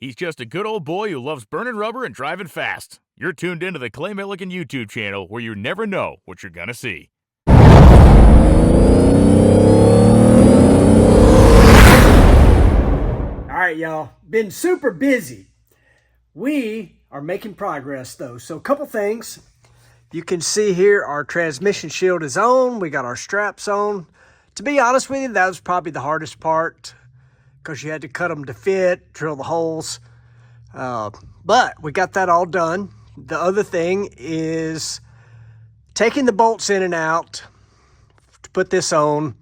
He's just a good old boy who loves burning rubber and driving fast. You're tuned into the Clay Milligan YouTube channel where you never know what you're gonna see. All right, y'all. Been super busy. We are making progress, though. So a couple things. You can see here our transmission shield is on. We got our straps on. To be honest with you, that was probably the hardest part because you had to cut them to fit, drill the holes. But we got that all done. The other thing is taking the bolts in and out to put this on.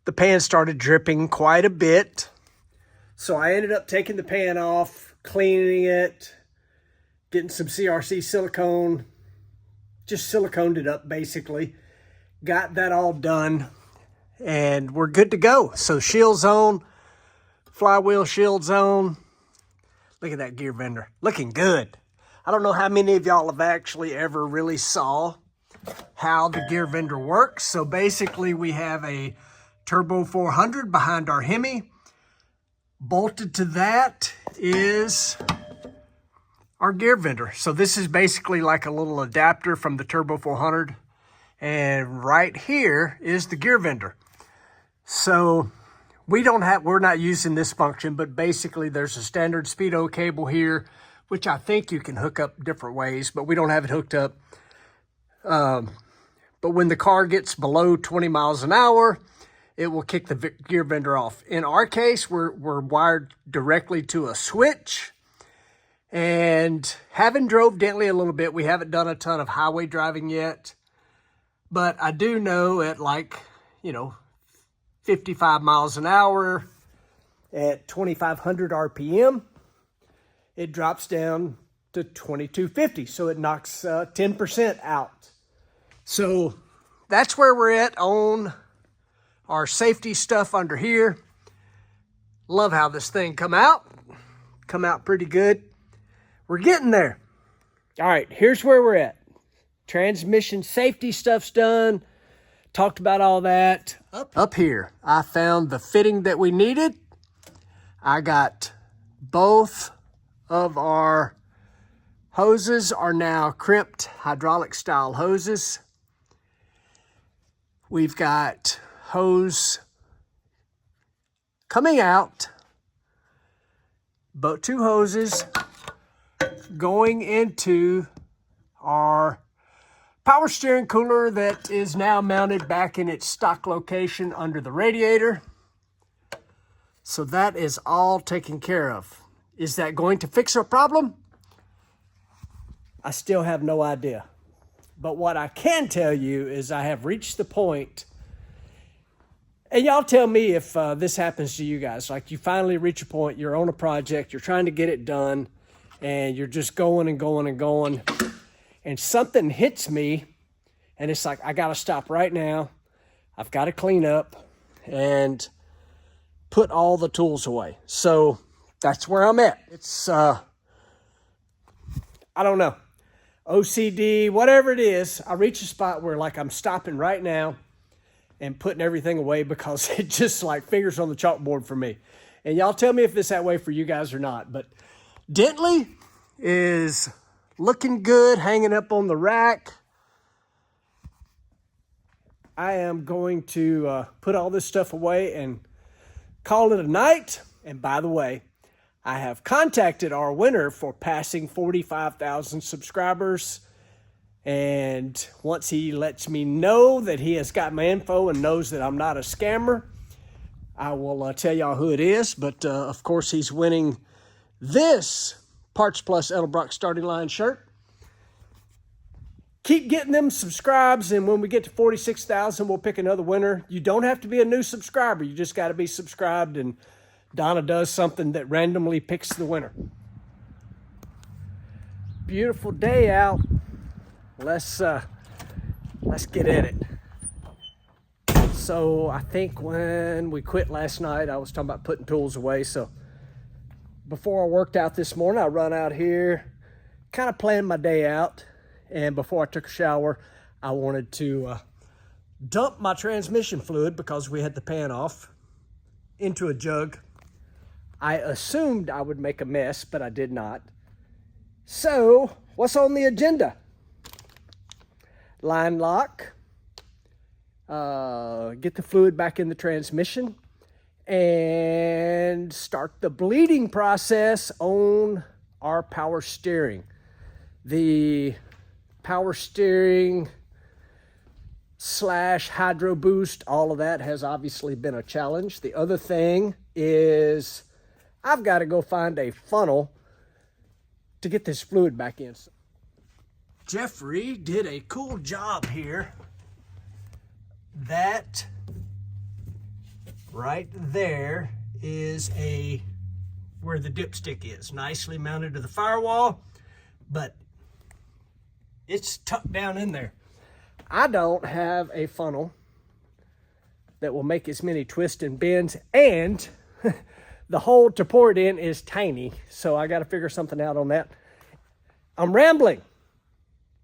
The pan started dripping quite a bit. So I ended up taking the pan off, cleaning it, getting some CRC silicone, just siliconed it up basically. Got that all done and we're good to go. So shield's on, flywheel shield's on. Look at that gear vendor, looking good. I don't know how many of y'all have actually ever really saw how the gear vendor works. So basically we have a Turbo 400 behind our Hemi. Bolted to that is our gear vendor. So this is basically like a little adapter from the Turbo 400. And right here is the gear vendor. So we're not using this function, but basically there's a standard Speedo cable here, which I think you can hook up different ways, but we don't have it hooked up. But when the car gets below 20 miles an hour, it will kick the gear vendor off. In our case, we're wired directly to a switch. And having drove Dentley a little bit, we haven't done a ton of highway driving yet. But I do know at 55 miles an hour at 2,500 RPM, it drops down to 2250. So it knocks 10% out. So that's where we're at on our safety stuff under here. Love how this thing come out pretty good. We're getting there. All right, here's where we're at. Transmission safety stuff's done. Talked about all that. Up here, I found the fitting that we needed. I got both of our hoses are now crimped hydraulic style hoses. We've got hose coming out, but two hoses going into our power steering cooler that is now mounted back in its stock location under the radiator. So that is all taken care of. Is that going to fix our problem? I still have no idea. But what I can tell you is I have reached the point, and y'all tell me if this happens to you guys. Like you finally reach a point, you're on a project, you're trying to get it done, and you're just going and going and going, and something hits me, and it's like, I got to stop right now. I've got to clean up and put all the tools away. So that's where I'm at. It's, I don't know, OCD, whatever it is. I reach a spot where like I'm stopping right now and putting everything away because it just like fingers on the chalkboard for me. And y'all tell me if it's that way for you guys or not. But Dentley is looking good, hanging up on the rack. I am going to put all this stuff away and call it a night. And by the way, I have contacted our winner for passing 45,000 subscribers. And once he lets me know that he has got my info and knows that I'm not a scammer, I will tell y'all who it is. But of course, he's winning this Parts Plus Edelbrock starting line shirt. Keep getting them subscribes, and when we get to 46,000, we'll pick another winner. You don't have to be a new subscriber. You just got to be subscribed, and Donna does something that randomly picks the winner. Beautiful day out. Let's get at it. So I think when we quit last night, I was talking about putting tools away. So before I worked out this morning, I run out here, kind of planned my day out. And before I took a shower, I wanted to dump my transmission fluid because we had the pan off into a jug. I assumed I would make a mess, but I did not. So, what's on the agenda? Line lock, get the fluid back in the transmission, and start the bleeding process on our power steering. The power steering / hydro boost, all of that has obviously been a challenge. The other thing is I've got to go find a funnel to get this fluid back in. Jeffrey did a cool job here. That right there is where the dipstick is, nicely mounted to the firewall, but it's tucked down in there. I don't have a funnel that will make as many twists and bends, and the hole to pour it in is tiny, so I got to figure something out on that. I'm rambling.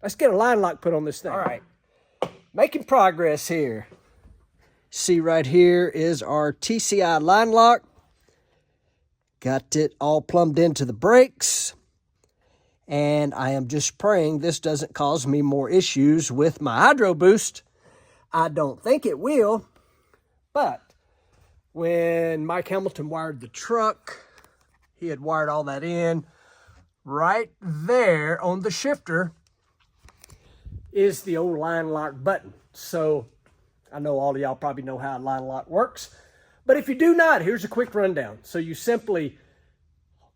Let's get a line lock put on this thing. All right, making progress here. See, right here is our TCI line lock. Got it all plumbed into the brakes. And I am just praying this doesn't cause me more issues with my hydro boost. I don't think it will, but when Mike Hamilton wired the truck, he had wired all that in. Right there on the shifter is the old line lock button. So I know all of y'all probably know how a line lock works, but if you do not, here's a quick rundown. So you simply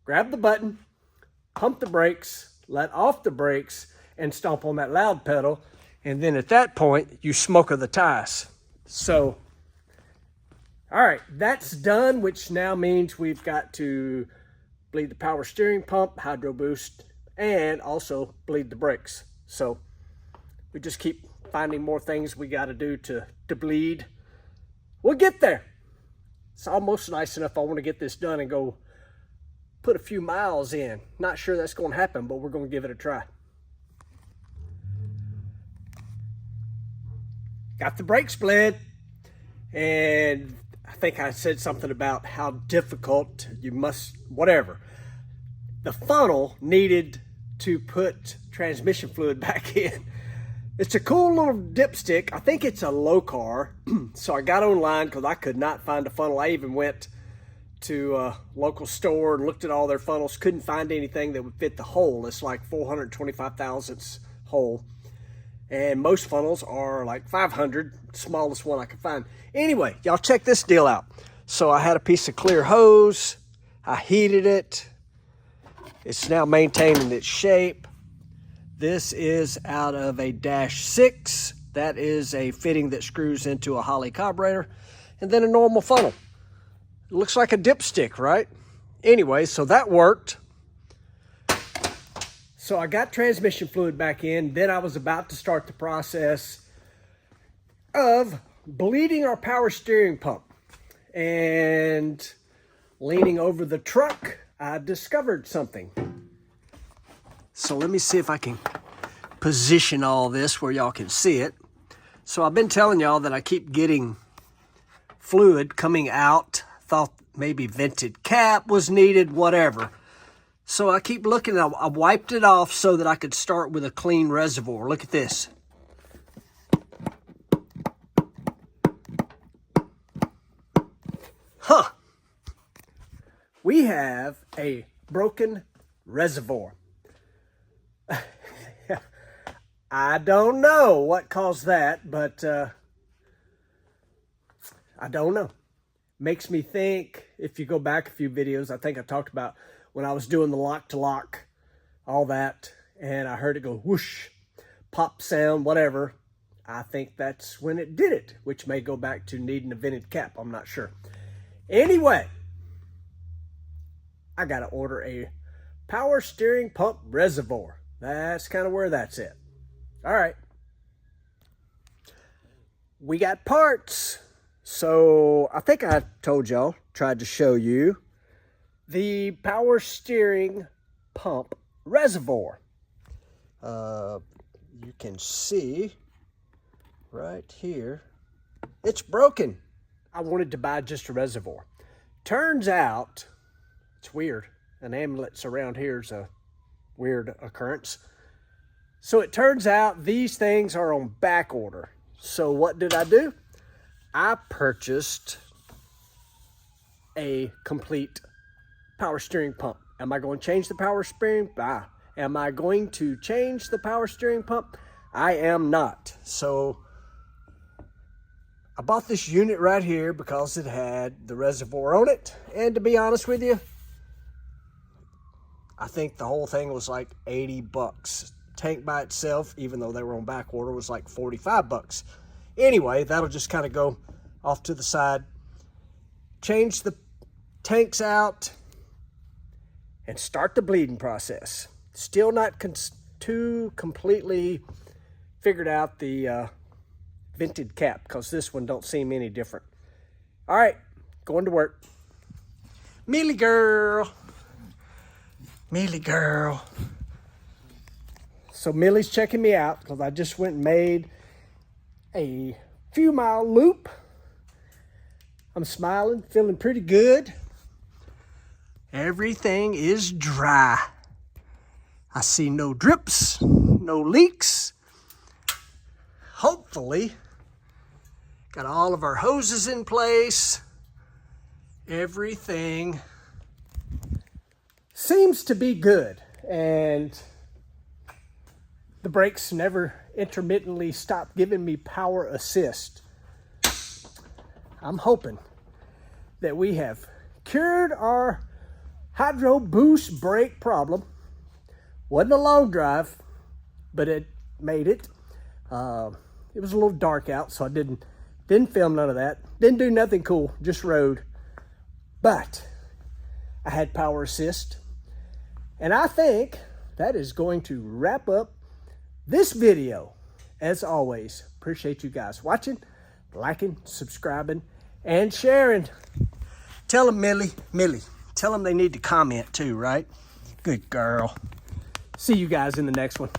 grab the button, pump the brakes, let off the brakes, and stomp on that loud pedal. And then at that point, you smoker the tires. So, all right, that's done, which now means we've got to bleed the power steering pump, hydro boost, and also bleed the brakes. So we just keep finding more things we got to do to bleed. We'll get there. It's almost nice enough I want to get this done and go put a few miles in. Not sure that's going to happen, but we're going to give it a try. Got the brakes bled, and I think I said something about how difficult you must, whatever. The funnel needed to put transmission fluid back in. It's a cool little dipstick. I think it's a low car. So I got online because I could not find a funnel. I even went to a local store and looked at all their funnels. Couldn't find anything that would fit the hole. It's like 425 thousandths hole. And most funnels are like 500, smallest one I could find. Anyway, y'all check this deal out. So I had a piece of clear hose. I heated it. It's now maintaining its shape. This is out of a -6. That is a fitting that screws into a Holley carburetor. And then a normal funnel. It looks like a dipstick, right? Anyway, so that worked. So I got transmission fluid back in. Then I was about to start the process of bleeding our power steering pump. And leaning over the truck, I discovered something. So let me see if I can position all this where y'all can see it. So I've been telling y'all that I keep getting fluid coming out. Thought maybe vented cap was needed, whatever. So I keep looking. I wiped it off so that I could start with a clean reservoir. Look at this. Huh. We have a broken reservoir. I don't know what caused that, but I don't know. Makes me think, if you go back a few videos, I think I talked about when I was doing the lock to lock, all that, and I heard it go whoosh, pop sound, whatever. I think that's when it did it, which may go back to needing a vented cap. I'm not sure. Anyway, I got to order a power steering pump reservoir. That's kind of where that's at. All right. We got parts. So I think I told y'all, tried to show you the power steering pump reservoir. You can see right here, it's broken. I wanted to buy just a reservoir. Turns out It's weird. An ambulance around here is a weird occurrence. So it turns out these things are on back order. So what did I do? I purchased a complete power steering pump. Am I going to change the power steering? Am I going to change the power steering pump? I am not. So I bought this unit right here because it had the reservoir on it. And to be honest with you, I think the whole thing was like 80 bucks. Tank by itself, even though they were on back order, was like 45 bucks. Anyway, that'll just kind of go off to the side. Change the tanks out and start the bleeding process. Still not too completely figured out the vented cap, because this one don't seem any different. All right, going to work. Mealy girl. Mealy girl. So Millie's checking me out because I just went and made a few mile loop. I'm smiling, feeling pretty good. Everything is dry. I see no drips, no leaks. Hopefully, got all of our hoses in place. Everything seems to be good. And the brakes never intermittently stop giving me power assist. I'm hoping that we have cured our hydro boost brake problem. Wasn't a long drive, but it made it. It was a little dark out, so I didn't film none of that. Didn't do nothing cool, just rode. But I had power assist. And I think that is going to wrap up this video. As always, appreciate you guys watching, liking, subscribing, and sharing. Tell them, Millie, tell them they need to comment too, right? Good girl. See you guys in the next one.